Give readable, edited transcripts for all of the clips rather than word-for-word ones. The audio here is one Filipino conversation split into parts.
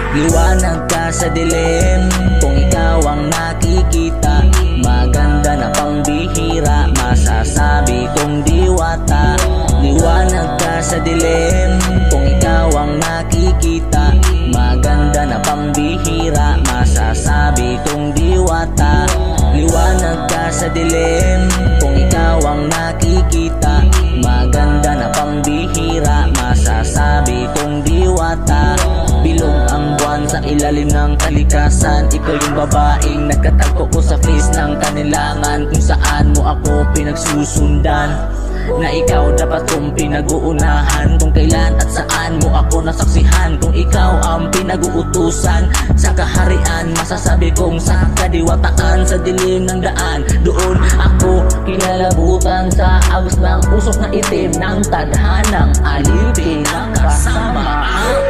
Liwanag ka sa dilim, kung ikaw ang nakikita. Maganda na pambihira, masasabi kong diwata. Liwanag ka sa dilim, kung ikaw ang nakikita. Maganda na pambihira, masasabi kong diwata. Liwanag ka sa dilim, kung ikaw ang nakikita. Maganda na pambihira, masasabi kong diwata. Bilog ang buwan sa ilalim ng kalikasan. Ikaw yung babaeng nagkatagpo ko sa face ng kanilangan, kung saan mo ako pinagsusundan. Na ikaw dapat kong pinag-uunahan, kung kailan at saan mo ako nasaksihan. Kung ikaw ang pinag-uutusan sa kaharian, masasabi kong sa kadiwataan. Sa dilim ng daan, doon ako kinalabutan. Sa agos ng usok na itim ng tadhanang alipin ng kasama.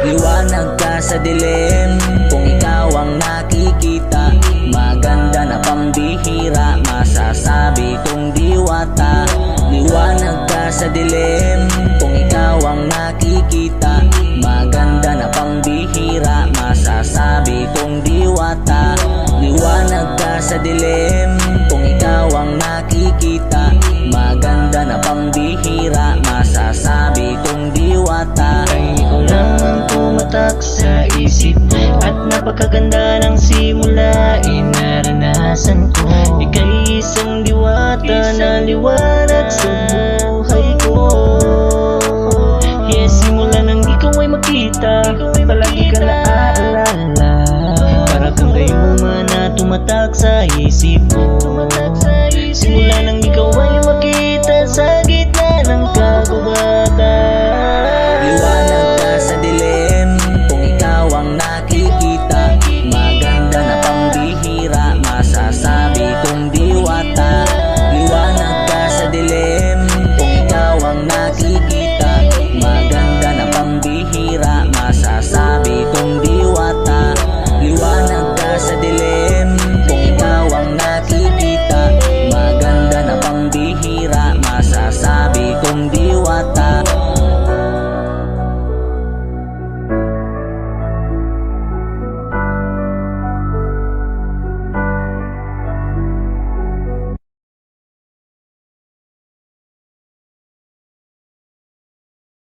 Liwanag ka sa dilim, kung ikaw ang nakikita. Maganda na pambihira, masasabi kong diwata. Liwanag ka sa dilim, kung ikaw ang nakikita. Maganda na pambihira, masasabi kong diwata. Liwanag ka sa dilim, kung ikaw ang nakikita. Maganda na pambihira, masasabi kong diwata. Ay ikaw lang ang tumatak sa isip, at napakaganda ng simulain naranasan ko. Ika'y isang diwata na liwanag sa buhay ko. Yes, simula nang ikaw ay makita, palagi ka naaalala. Para kang gayuma na tumatak sa isip ko.